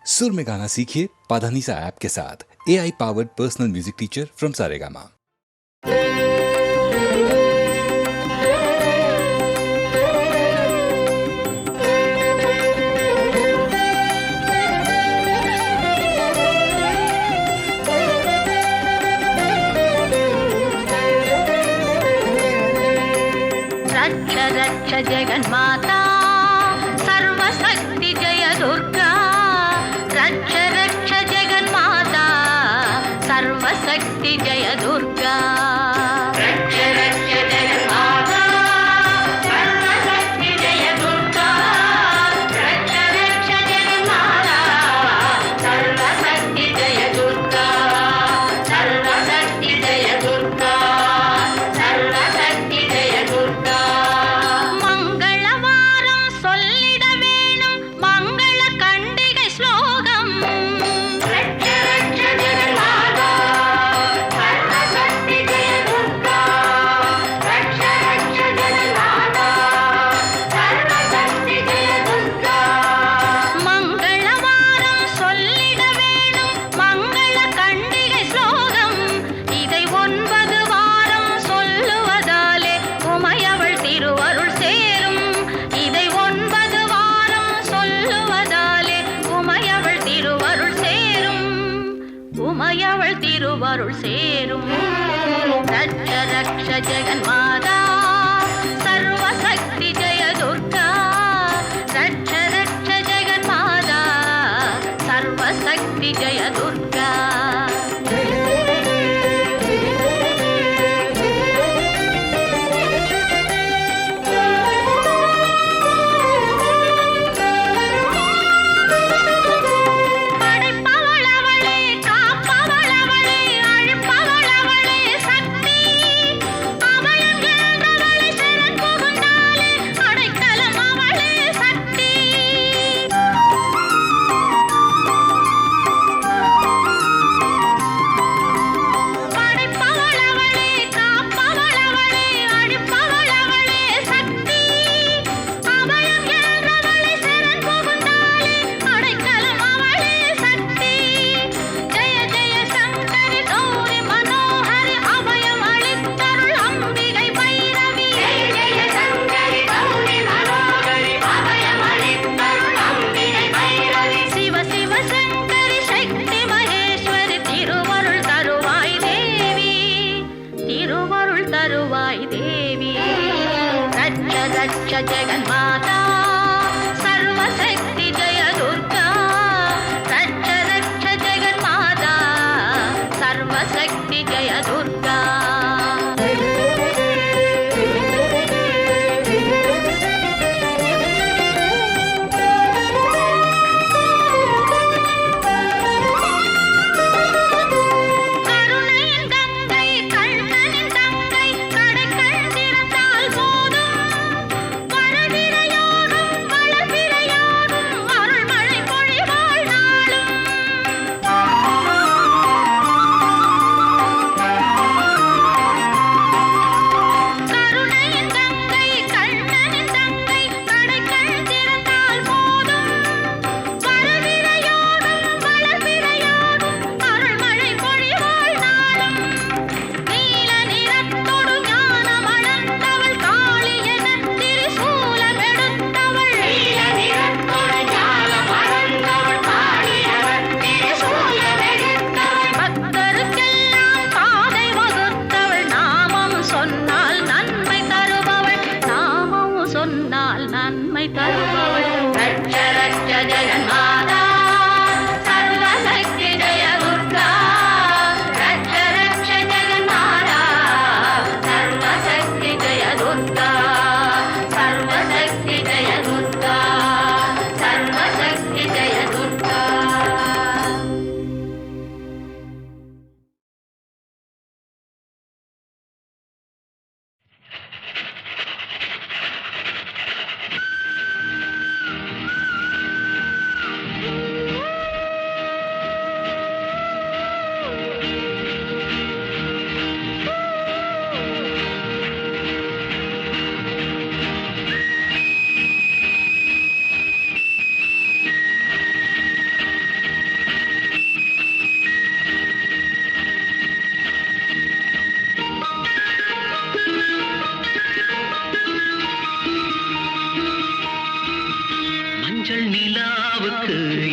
सुर में गाना सीखिए पाधानीसा ऐप के साथ। AI powered personal music teacher from Saregama. रक्ष रक्ष जगन्माता सर्वशक्ति जय दुर्गा। रक्ष रक्ष जगन्माता सर्वशक्ति जय दुर्गा। रक्ष रक्ष जगन्माता सर्वशक्ति जय दुर्गा। रक्ष रक्ष जगन्माता सर्वशक्ति जय दुर्गा। सर्वशक्ति जय दुर्गा। सर्वशक्ति जय दुर्गा। मंगलवारम சொல்லிட வேணும் மங்கள கண்டிகை ஸ்லோகம். ரட்ச ரட்ச ஜெகன்மாதா சர்வசக்தி ஜெய துர்கா. ரட்ச ரட்ச ஜெகன்மாதா சர்வசக்தி ஜெய துர்கா. மங்களவாரம் சொல்லிட வேணும் மங்கள கண்டிகை ஸ்லோகம். இதை 9 வாரம் சொல்லுவதாலே உமையவள் திருவருள் சேரும். இதை 9 வாரம் சொல்லுவதாலே உமையவள் திருவருள் சேரும். உமையவள் திருவருள் சேரும். ரட்ச ரக்ஷ ஜெகன்மாதா சர்வசக்தி ஜெய துர்கா. ரட்ச ரக்ஷ ஜெகன்மாதா சர்வசக்தி ஜெய துர்கா. படைப்பவள் அவளே, காப்பவள் அவளே, அழிப்பவள் அவளே சக்தி. அபயம் என்றவளை சரண் புகுந்தாலே அடைக்கலம் அவளே சக்தி. படைப்பவள் அவளே, காப்பவள் அவளே, அழிப்பவள் அவளே சக்தி. அபயம் என்றவளை சரண் புகுந்தாலே அடைக்கலம் அவளே சக்தி. ஜெய ஜெய சங்கரி கௌரி மனோஹரி அபயம் அளித்தருள் அம்பிகை பைரவி. ஜெய ஜெய சங்கரி கௌரி மனோஹரி அபயம் அளித்தருள் அம்பிகை பைரவி. சிவ சிவ சங்கரி சக்தி மகேஸ்வரி திருவருள் தருவாய் தேவி. திருவருள் தருவாய் தேவி. ரட்ச ரட்ச ஜெகன்மாதா சர்வசக்தி ஜெய துர்கா. ரட்ச ரட்ச ஜெகன்மாதா சர்வசக்தி ஜெய துர்கா. கருணையின் கங்கை கண்ணனின் தங்கை கடைக்கண் திறந்தால் போதும். வருகிற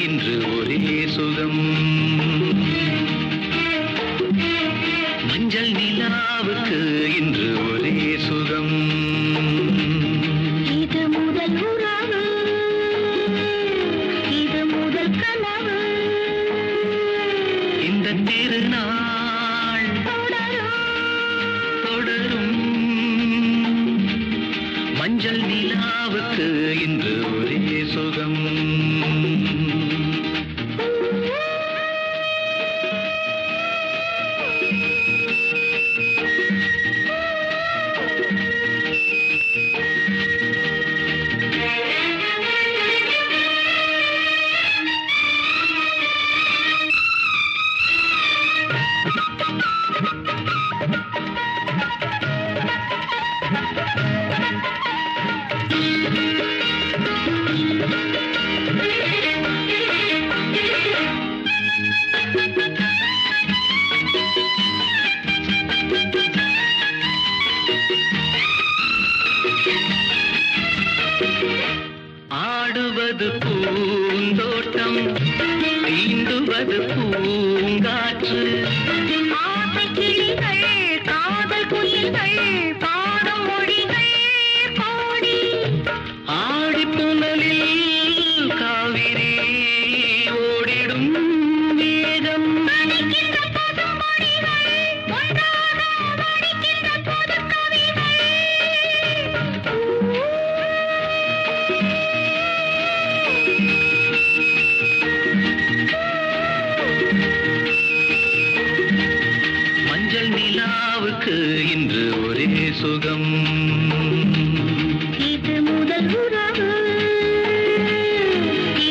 இன்று ஒரே சுகம். மஞ்சள் நிலாவுக்கு இன்று ஒரே சுகம். இது முதல் உறவு, இது முதல் கனவு. இந்த திருநாள் தொடரும். மஞ்சள் நிலாவுக்கு இன்று ஒரே சுகம். ஆடுவது பூந்தோட்டம், தீண்டுவது பூங்காற்று. ஆசை கிளிகள், காதல் குயில்கள், பாடும் மொழிகள் பாடி. ஆடி புனலில் காவிரி ஓடிடும் வேகம். மணிக்கின்ற பசுமொழிகள், ஒன்றாக மடிக்கின்ற புதுக்கவிகள். மஞ்சள் நிலாவுக்கு இன்று ஒரே சுகம். இது முதல் உறவு,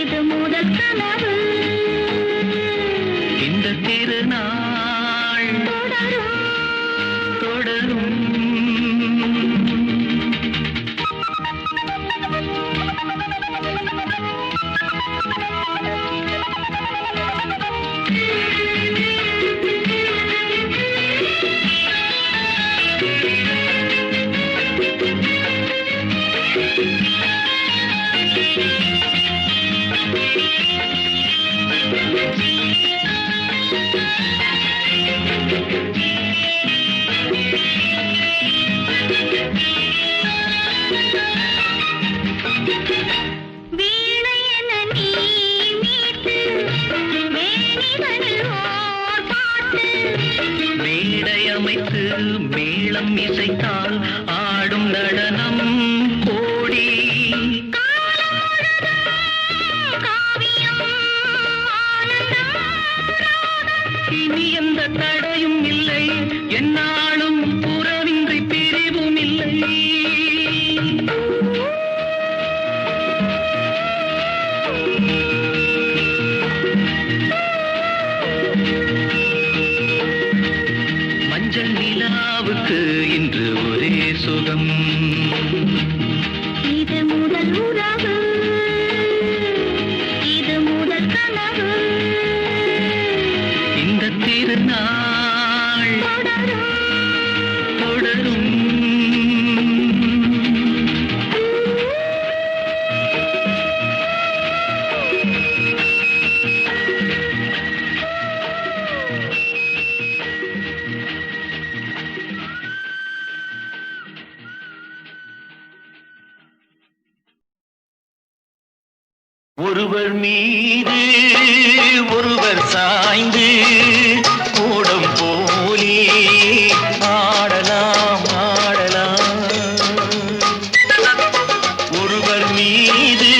இது முதல் கனவு. இந்த திருநாள் தொடரும். வீணை என நீ மீட்டு, மேனிதனில் ஓர் பாட்டு. மேடை அமைத்து மேளம் இசைத்தால் ஆடும் நடனம் கோடி. காவியம் ஆனந்தம். இனி எந்த தடையும் இல்லை, என்னாலும் புறவின்றி பிரிவும் இல்லை. மஞ்சள் நிலாவுக்கு இன்று ஒரே சுகம். இது முதல் உறவு, இது முதல் கனவு. இந்த திருநாள் தொடரும். ஒருவர் மீது ஒருவர் சாய்ந்து கூடம் போலே ஆடலாம் ஆடலாம். ஒருவர் மீது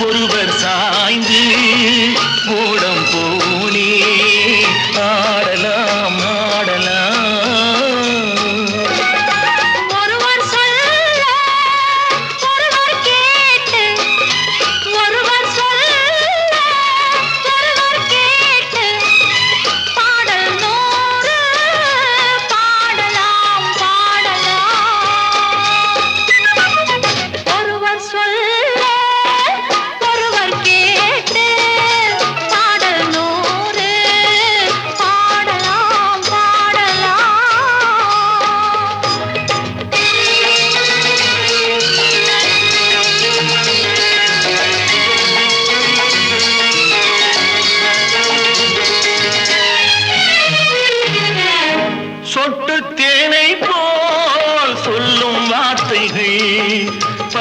ஒருவர் சாய்ந்து கூடம் போலே ஆடலாம் ஆடலாம். ஒருவர் சொல்ல, ஒருவர் கேட்டு, ஒருவர் சொல்ல, ஒருவர் கேட்டு.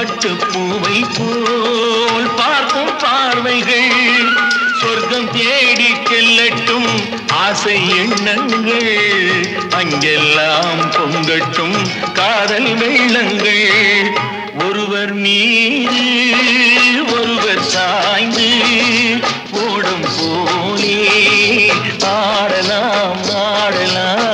பட்டுப்பூவை போல் பார்க்கும் பார்வைகள் சொர்க்கம் தேடி செல்லட்டும் ஆசை எண்ணங்கள் அங்கெல்லாம் பொங்கட்டும் காதல் வெள்ளங்கள் ஒருவர் மீது ஒருவர் சாய்ந்து ஓடும் போலே ஆடலாம் ஆடலாம்.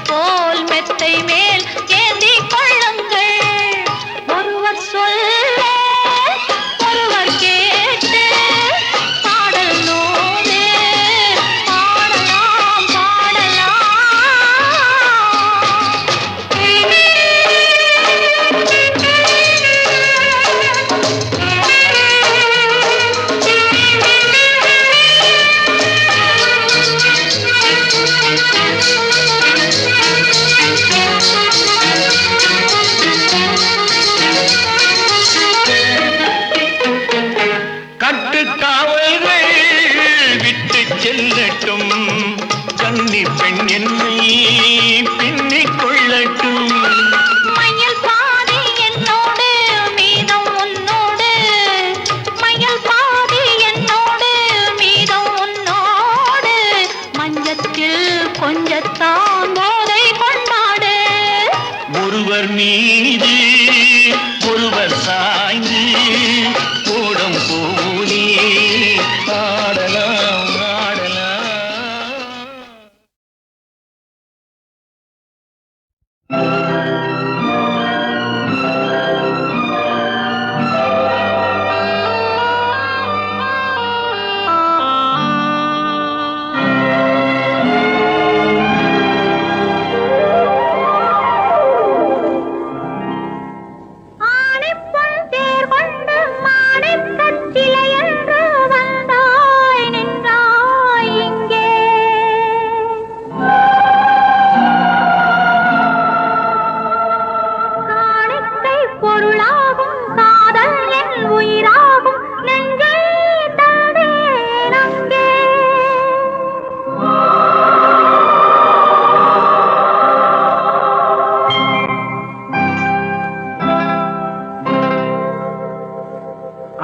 போல் மெத்தை மேல் ஏந்தி கொள்ளுங்கள் ஒருவர் சொல்ல ஒருவர் கேட்டு பாடல் நோடு பாடலாம் பாடலாம். கட்டுக்காவல்கள் விட்டு செல்லட்டும் கன்னி பெண் என்னை பின்னிக் கொள்ளட்டும். மயில் பாதி என்னோடு மீதம் உன்னோடு மயில் பாதி என்னோடு மீதம் உன்னோடு மஞ்சத்தில் கொஞ்சத்தான் போதை கொண்டாடு ஒருவர் மீது ஒருவர் சாய்ந்து ஓடும் போலே ஆடலாம் ஆடலாம். ஆணிப்பொன் தேர் கொண்டு மாணிக்கச் சிலையன்று வந்தாய் நின்றாய் இங்கே காணிக்கை பொருளாகும் காதல் என் உயிராகும் நெஞ்சை தந்தேன் அங்கே.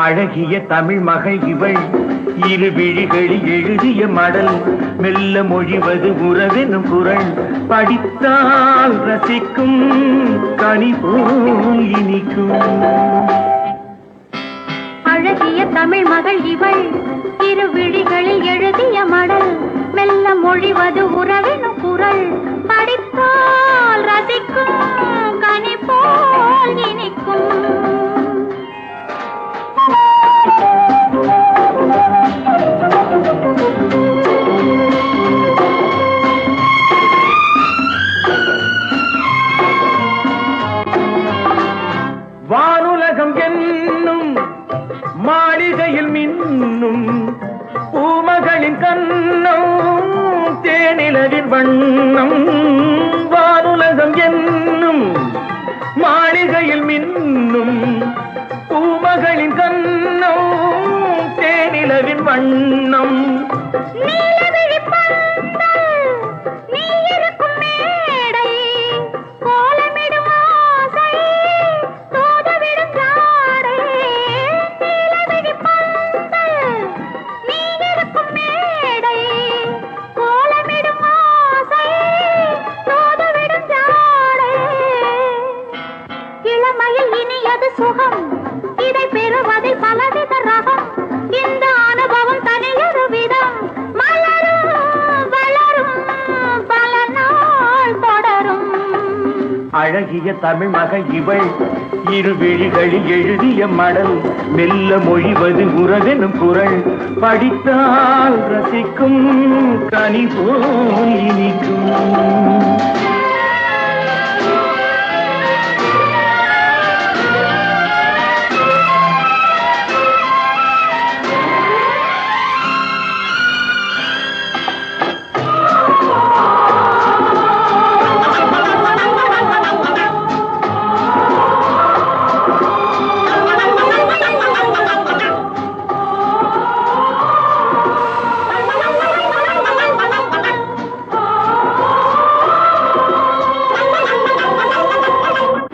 அழகிய தமிழ் மகள் இவள் இரு விழிகளில் எழுதிய மடல் மெல்ல மொழிவது உறவெனும் குரல் படித்தால் ரசிக்கும் கனி போல் இனிக்கும். அழகிய தமிழ் மகள் இவள் இரு விழிகளில் எழுதிய மடல் மெல்ல மொழிவது உறவினும் குரல் படித்தால் ரசிக்கும் கனி போல் இனிக்கும். வானுலகம் என்னும் மாளிகையில் மின்னும் பூமகளின் கண்ணம் தேனிலவின் வண்ணம். வானுலகம் என்னும் மாளிகையில் மின்னும் பூமகளின் கண்ணம் தேனிலவின் வண்ணம். நீலவிழி பந்தல் நீ இருக்கும் மேடை கோலமிடும் ஆசை தோதவிடும் ஜாடை. நீலவிழி பந்தல் நீ இருக்கும் மேடை கோலமிடும் ஆசை தோதவிடும் ஜாடை. இளமையில் இனியது சுகம் இதை பெறுவதில் பலவித ரகம். இந்த அனுபவம் தனியொரு விதம் மலரும் வளரும் பல நாள் தொடரும். அழகிய தமிழ் மகள் இவள் இரு விழிகளில் எழுதிய மடல் மெல்ல மொழிவது உறவெனும் குரல் படித்தால் ரசிக்கும் கனி போல் இனிக்கும்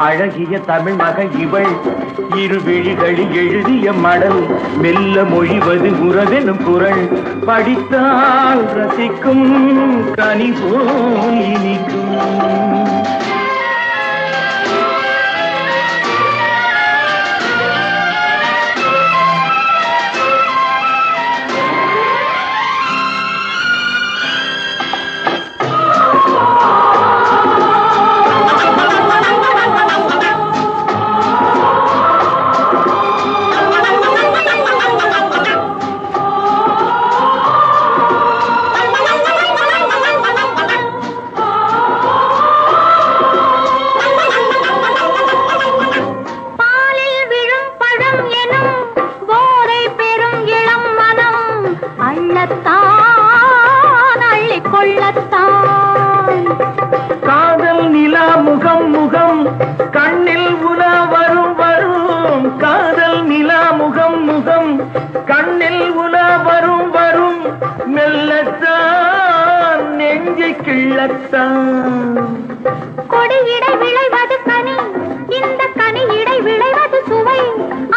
அழகிய தமிழ் மகள் இவள் இரு விழிகளில் எழுதிய மடல் மெல்ல மொழிவது உறவெனும் குரல் படித்தால் ரசிக்கும் கனி போல் இனிக்கும் காதல் நிலா முகம் முகம் கண்ணில் உலா வரும் வரும் காதல் நிலா முகம் முகம் கண்ணில் உலா வரும் வரும் மெல்லத்தான் நெஞ்சை கிள்ளத்தான் கொடியிடை விளைவது கனி இந்த கனி இடை விளைவது சுவை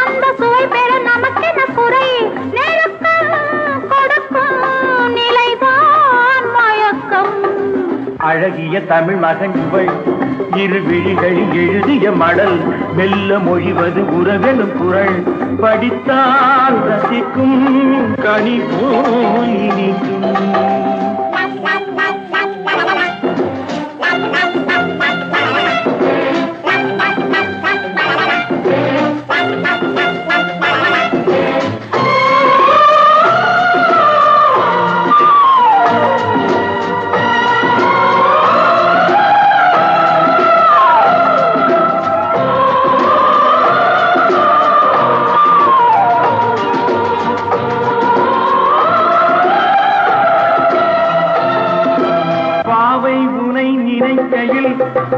அந்த சுவை பெற நமக்கென குறை நெருக்கம் கொடுக்கும் நிலைதான் மயக்கம் அழகிய தமிழ் மகன் இவள் இரு விழிகளில் எழுதிய மடல் மெல்ல மொழிவது உறவெனும் குரல் படித்தால் ரசிக்கும் கனி போல் இனிக்கும்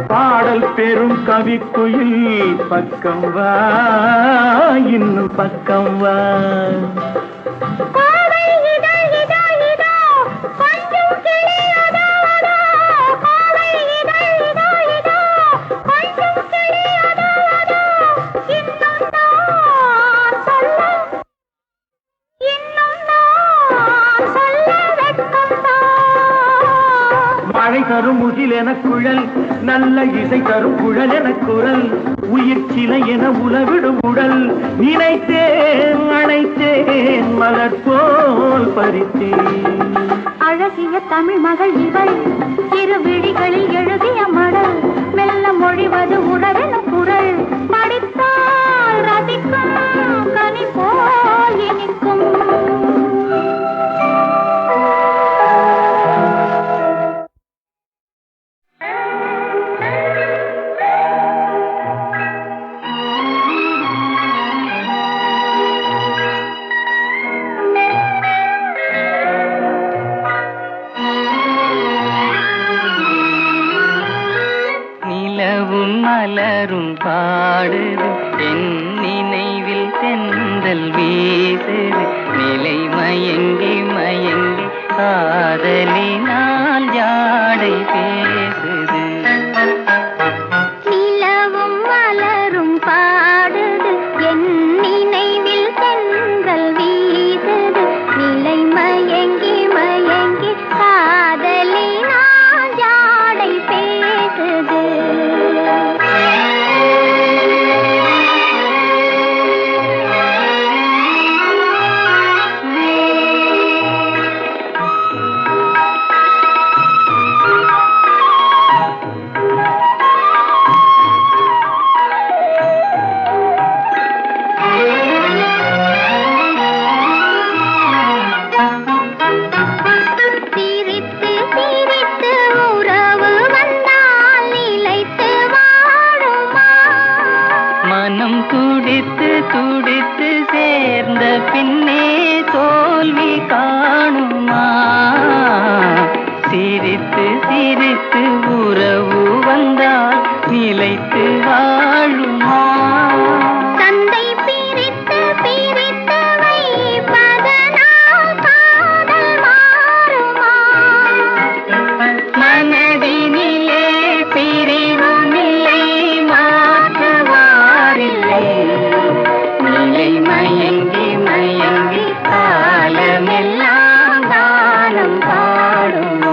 பாடல் பெரும் கவிக்குயில் பக்கம் வா இன்னும் பக்கம் வா மழை தரும் முகில் என குழல் நல்ல இசை தரும் குழல் என குரல் உயிர் சிலை என உலவிடும் உடல் நினைத்தேன் அணைத்தேன் மலர் போல் பறித்தேன் அழகிய தமிழ் மகள் இவள் இரு விழிகளில் எழுதிய மடல் மெல்ல மொழிவது உறவென குரல் படித்தால் ரசிக்கும் கனி போல் இனிக்கும் மலரும் பாடுது என் நினைவில் தென்றல் வீசுது நிலை மயங்கி மயங்கி காதலினால் ஜாடை பேசுது நிலவும் மலரும் பாடுது என் நினைவில் தென்றல் வீசுது நிலை மயங்கி மயங்கி காதலினால் ஜாடை பேசுது மனம் துடித்து துடித்து சேர்ந்த பின்னே தோல்வி காணுமா? சிரித்து சிரித்து உறவு வந்தால் நிலைத்து வாழுமா? தந்தை பிரித்து பிரித்து வைப்பதனால் காதல் மாறுமா? மனதினிலே பிரிவுமில்லை, மாற்றுவாரில்லை. நிலை மயங்கி மயங்கி காலமெல்லாம் காலம் பாடுமோ?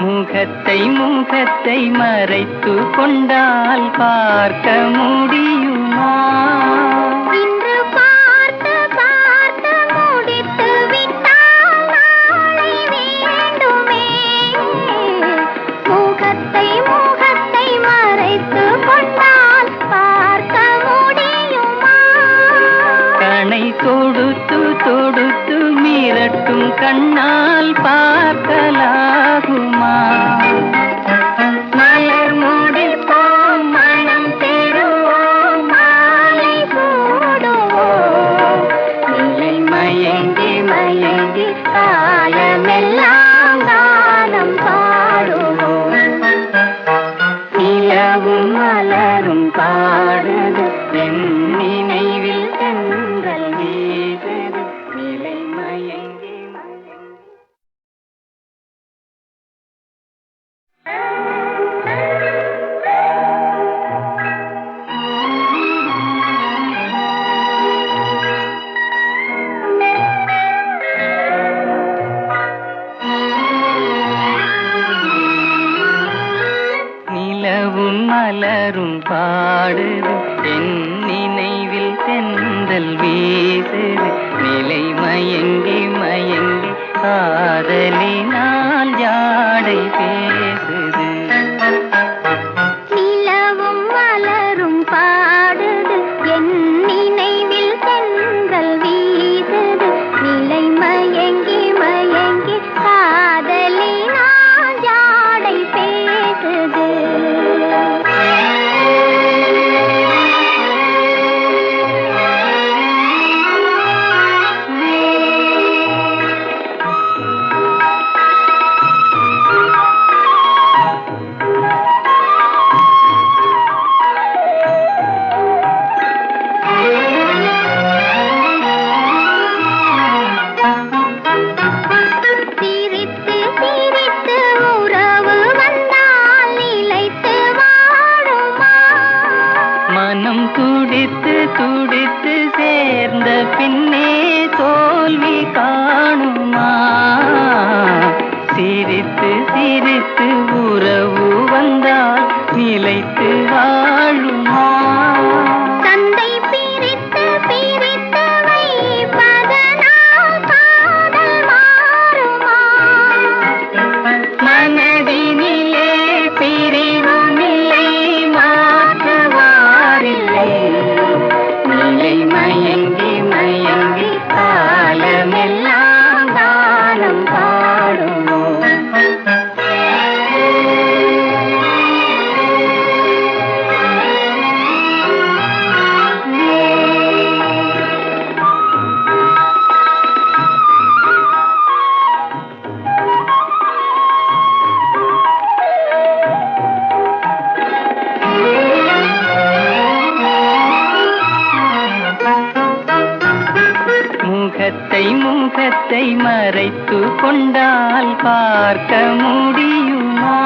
முகத்தை முகத்தை மறைத்து கொண்டால் பார்க்க முடியுமா? இன்று பார்த்து பார்த்து முடித்து விட்டால் நாளை வேண்டுமே. முகத்தை முகத்தை மறைத்து கொண்டால் பார்க்க முடியுமா? கணை தொடுத்து தொடுத்து மிரட்டும் கண்ணால் பார்க்கலாகுமா? மலர் முடிப்போம், மனம் பெறுவோம், மாலை சூடுவோம். நிலை மயங்கி மயங்கி காலமெல்லாம் காலம் பாடுவோம். நிலவும் மலரும் பாடுது, என் நினைவில் தென்றல் வீசுது. நிலை மயங்கி மயங்கி நிலவும் மலரும் பாடுது, என் நினைவில் தென்றல் வீசுது. நிலை மயங்கி மயங்கி காதலினால் ஜாடை பேசுது. நிலவும் மலரும் பாடுது, என் நினைவில் தென்றல் வீசுது. நிலை மயங்கி மயங்கி காதலினால் ஜாடை பேசுது. சிரித்து சிரித்து உறவு வந்தால் நிலைத்து வாழுமா? மனம் துடித்து துடித்து சேர்ந்த பின்னே தோல்வி காணுமா? சிரித்து சிரித்து உறவு வந்தால் நிலைத்து வாழுமா? தந்தை பிரித்து பிரித்து வைப்பதனால் காதல் மாறுமா? மனதினிலே பிரிவுமில்லை, மாற்றுவாரில்லை. நிலை மயங்கி மயங்கி காலமெல்லாம் காலம் பாடுமோ? முகத்தை முகத்தை மறைத்து கொண்டால் பார்க்க முடியுமா?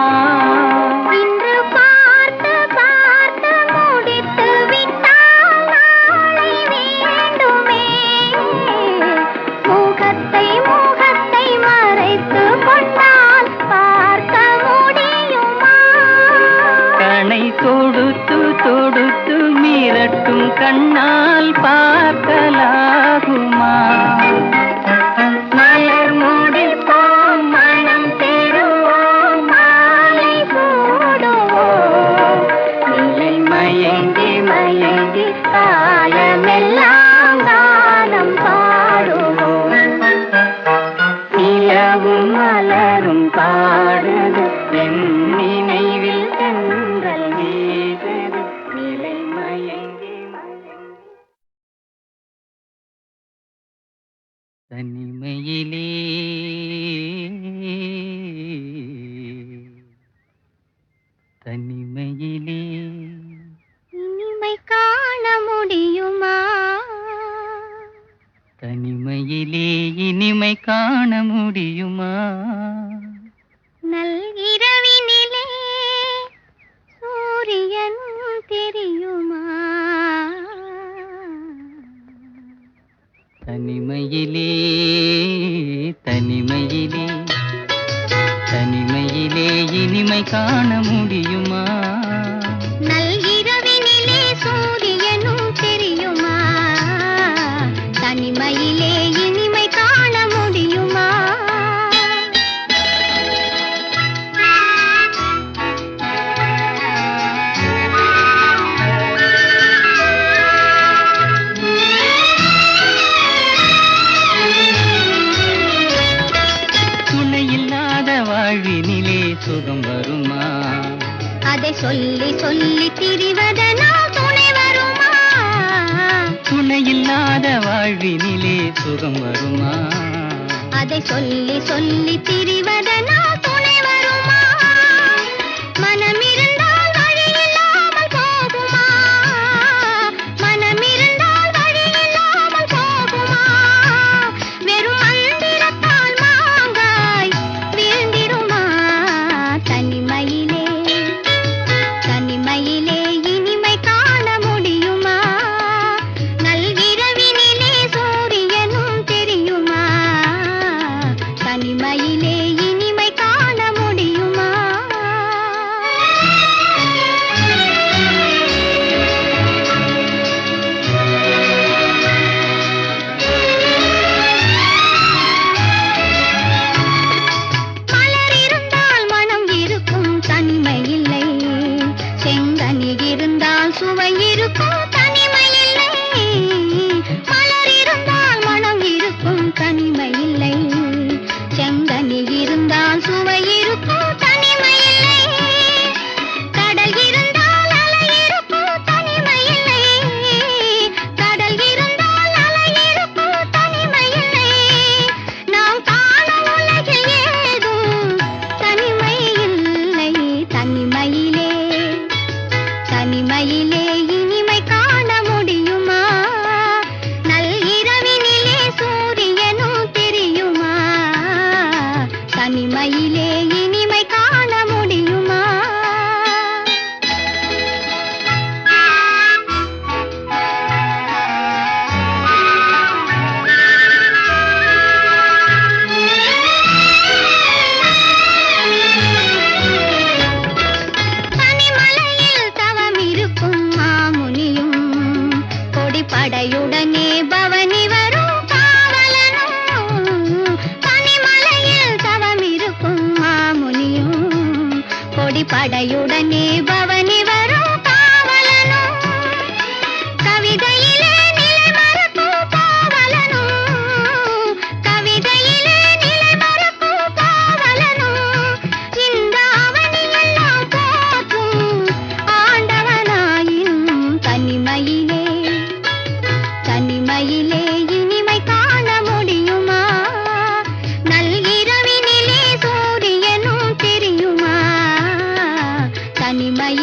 இன்று பார்த்து பார்த்து முடித்து விட்டால் நாளை வேண்டுமே. முகத்தை முகத்தை மறைத்து கொண்டால் பார்க்க முடியுமா? கணை தொடுத்து தொடுத்து மிரட்டும் கண்ணால் பார்க்கலாகுமா? தனிமையிலே தனிமையிலே இனிமை காண முடியுமா? தனிமையிலே இனிமை காண முடியுமா? நல்கிரவினிலே சூரியன் தெரியுமா? தனிமையிலே தனிமையிலே தனிமையிலே இனிமை காண முடியுமா? நல்கிரவினிலே சூரியனும் தெரியுமா? தனிமையிலே இனிமை காண முடியுமா? துணையில்லாத வாழ்வினிலே சுகம் வருமா? அதை சொல்லி சொல்லி திரிவதனால் துணை வருமா? துணையில்லாத வாழ்வினிலே சுகம் வருமா? அதை சொல்லி சொல்லி திரிவதனால் துணை வருமா? மனமிருந்தால் வழி இல்லாமல் போகுமா? மனமிருந்தால் வழி இல்லாமல் போகுமா? வெறும் மந்திரத்தால் மாங்காய் வீழ்ந்திடுமா? தனிமையிலே தனிமையிலே இனிமை காண முடியுமா? நல்கிரவினிலே சூரியனும் தெரியுமா? தனிமையிலே இனிமை காண முடியுமா? மலர் இருந்தால் மனம் இருக்கும் தனிமை இல்லை. செங்கனி இருந்தால் சுவை இருக்கும் தனிமை இல்லை. மலர் இருந்தால் மனம் இருக்கும் தனிமை இல்லை. செங்கனி இருந்தால் சுவை இருக்கும் தனிமை இல்லை. கடல் இருந்தால் அலை இருக்கும் தனிமை இல்லை. கடல் இருந்தால் அலை இருக்கும் தனிமை இல்லை. நாம் காணும் உலகில் ஏதும் தனிமை இல்லை. தனிமையிலே தனிமையிலே இனிமை காண முடியுமா? நல்கிரவினிலே சூரியனும் தெரியுமா? தனிமையிலே இனிமை காண முடியுமா? தனிமலையில் தவம் இருக்கும் மாமுனியும் கொடிப்படையுடனே பவனி வரும் காவலனும். தனிமலையில் தவம் இருக்கும் மாமுனியும் கொடிப்படையுடனே பவனி வரும் காவலனும். கவிதையிலே நிலை மறக்கும் காவலனும். கவிதையிலே நிலை மறக்கும் காவலனும். இந்த அவனியெல்லாம் போற்றும் ஆண்டவனாயினும் தனிமையிலே தனிமையிலே இனிமை காண முடியுமா? நல்கிரவினிலே சூரியனும் தெரியுமா? தனிமை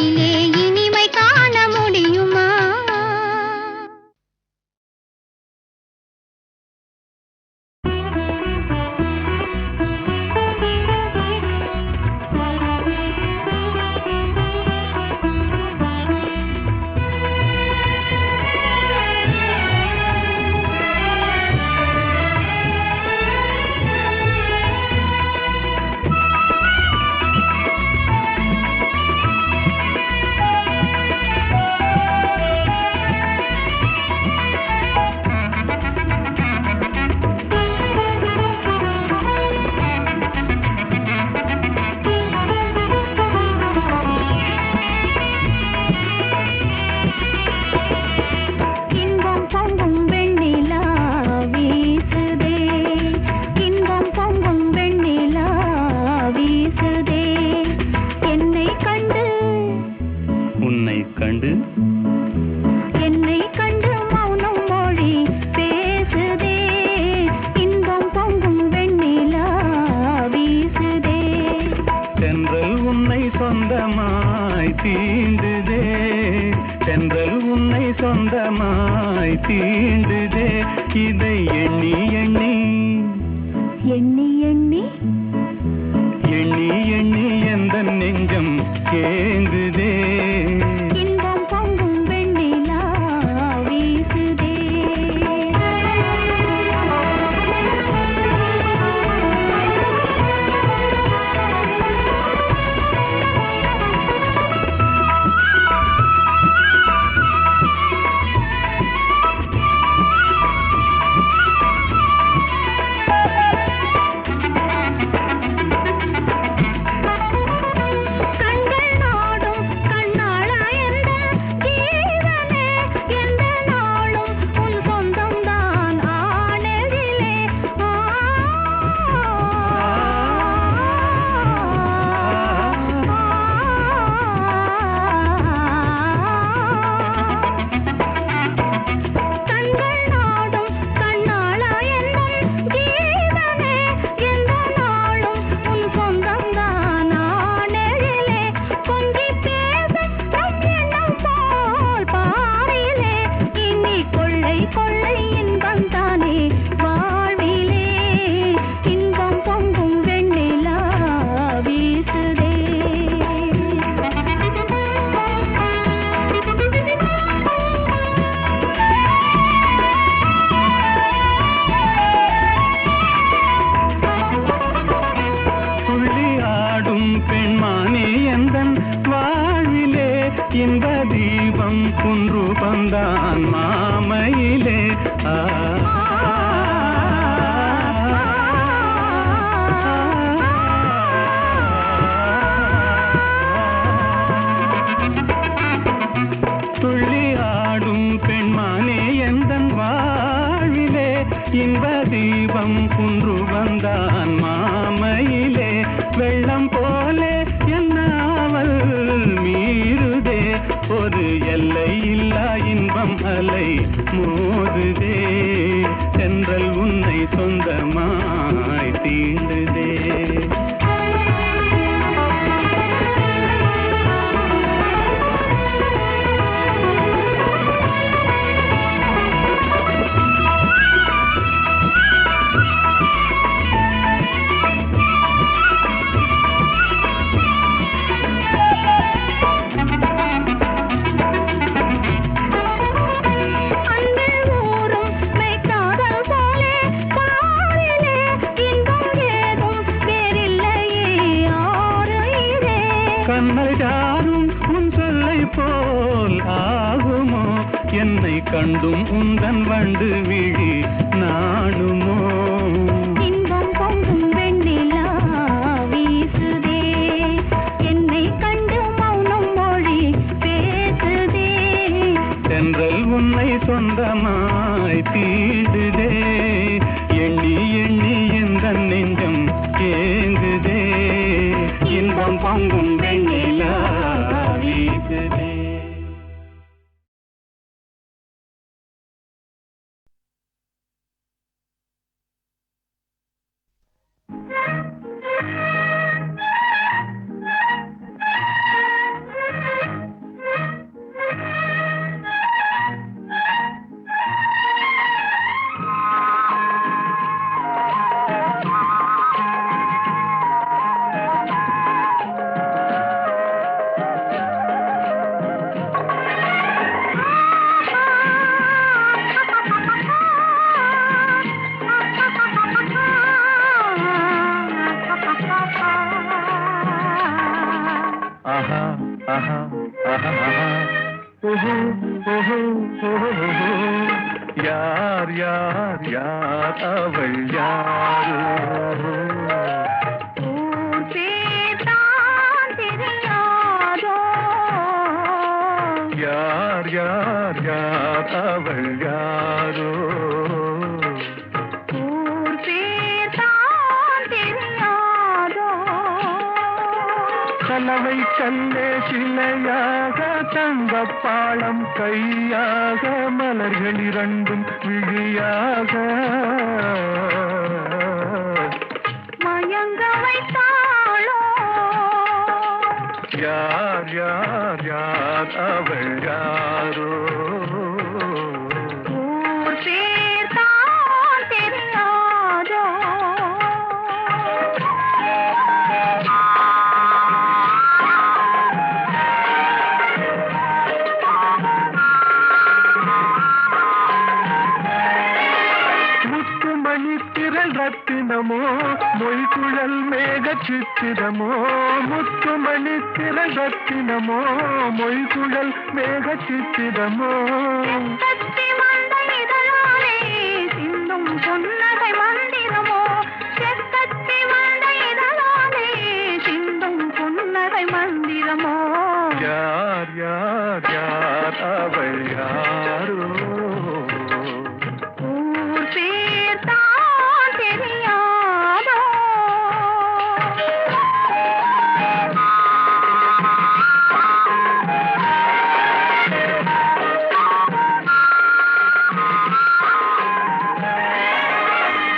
தீண்டுதே இதை எண்ணி எண்ணி எண்ணி எண்ணி எண்ணி எண்ணி எந்த நெஞ்சம் ஏங்குதே இன்பம் பொங்கும் வெண்ணிலா வீசுதே இன்ப தீபம் குன்று பந்தான் மாமையிலே துள்ளி ஆடும் பெண்மானே எந்தன் வாழ்விலே இன்ப தீபம் குன்று வந்தான் மாமையிலே வெள்ளம் போலே என்னாவல் மீறுதே ஒரு எல்லை இல்லா இன்பம் அலை மோதுதே தென்றல் உன்னை சொந்தமாய் தீண்டுதே கண்ணாரும் உன் சொல்லை போல் ஆகுமோ என்னை கண்டும் உந்தன் வண்டு விழி நாடுமோ இன்பம் பொங்கும் வெண்ணிலா வீசுதே என்னை கண்டு மௌனம் மொழி பேசுதே தென்றல் உன்னை சொந்தமாய் தீண்டுதே எண்ணி எண்ணி எந்த நெஞ்சம் ஏங்குதே இன்பம் பொங்கும் வெண்ணிலா வீசுதே. யார் யார் யார் அவள் யாரோ ஊர் பேர்தான் தெரியாதோ யார் யார் யார் அவள் யாரோ ஊர் பேர்தான் தெரியாதோ கலவை கல்லே சிலையாக தங்கப்பாளம் கையாக மலர்கள் இரண்டும் விழியாக மயங்க வைத்தாளோ யார் யார் யார் அவள் யாரோ மின்னல் ரத்தினமோ மொய்குழல் மேக சித்திரமோ முத்துமணி திரள் ரத்தினமோ மொய்குழல் மேக சித்திரமோ கத்தி வந்த இதழாலே சிந்தும் புன்னகை மந்திரமோ செக்கத்தி வந்த இதழாலே சிந்தும் புன்னகை மந்திரமோ யார் யார் யார் அவள் யாரோ ஊர் பேர் தான் தெரியாதோ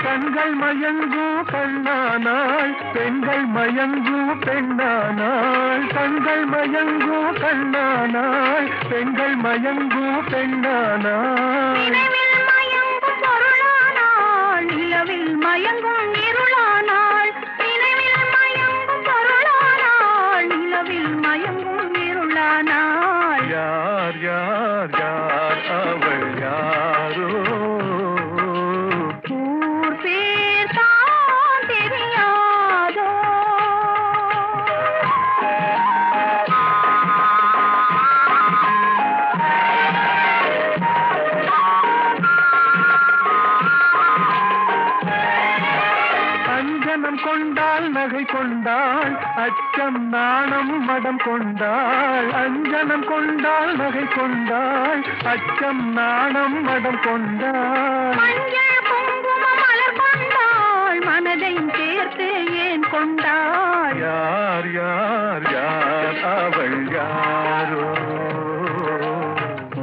கண்கள் மயங்கும் கண்ணானாள் பெண்கள் மயங்கும் பெண்ணானாள் கண்கள் மயங்கும் கண்ணானாள் பெண்கள் மயங்கும் பெண்ணானாள் நினைவில் மயங்கும் பொருளானாள் நிலவில் மயங்கும் இருளானாள் நினைவில் மயங்கும் பொருளானாள் நிலவில் மயங்கும் இருளானாள் யார் யார் யார் அவள் யாரோ ஊர் பேர் தான் தெரியாதோ அஞ்சனம் கொண்டாள் நகை கொண்டாள் அச்சம் நாணம் மடம் கொண்டாள் அஞ்சனம் கொண்டாள் நகை கொண்டாள் அச்சம் நாணம் மடம் கொண்டாள் மஞ்சள் குங்கும மலர் கொண்டாள் மனதையும் சேர்த்து ஏன் கொண்டாள் யார் யார் யார் அவள் யாரோ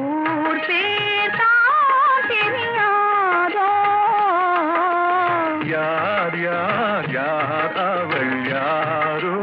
ஊர் பேர் தான் தெரியாதோ யார் யார் யார் அவள் யாரோ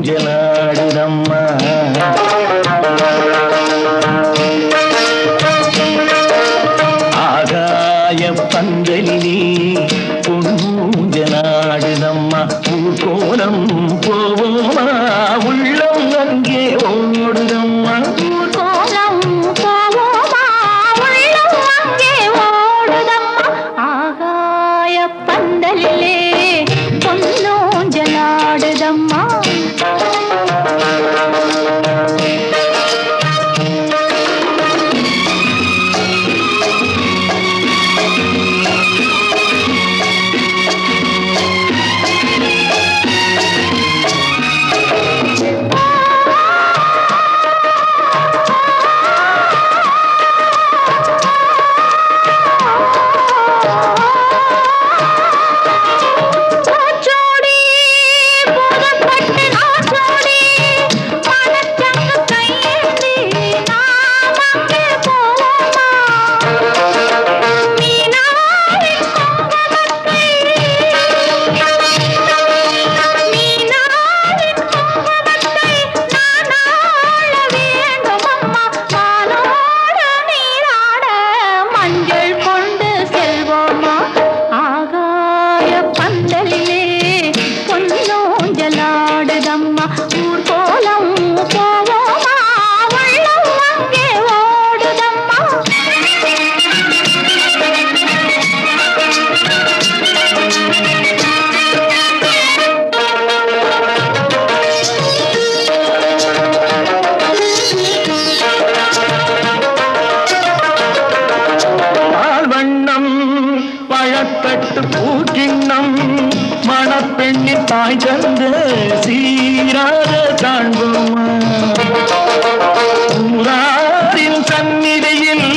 ஊஞ்சலாடுதம்மா. ஆகாய பந்தலிலே பொன்னூஞ்சலாடுதம்மா. ஊர்கோலம் போவோமா உள்ளம் அங்கே ஓடுதம்மா. ஊர்கோலம் போவோமா உள்ளம் அங்கே ஓடுதம்மா. ஆகாய பந்தலிலே பொன்னூஞ்சலாடுதம்மா. பழத்தட்டு பூக்கிண்ணம் மணப்பெண்ணின் தாய் தந்து சீராக காண்போமா. ஊராரின் சந்நிதியில்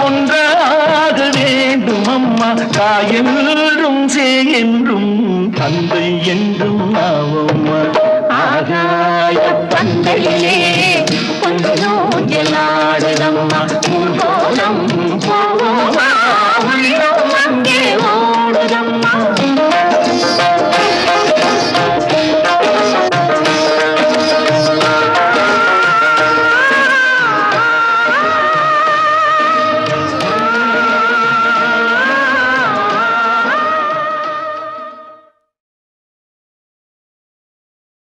ஒன்றாக வேண்டும் அம்மா. தாயென்றும் என்றும் தந்தை என்றும் ஆவோம்மா. ஆகாய பந்தலிலே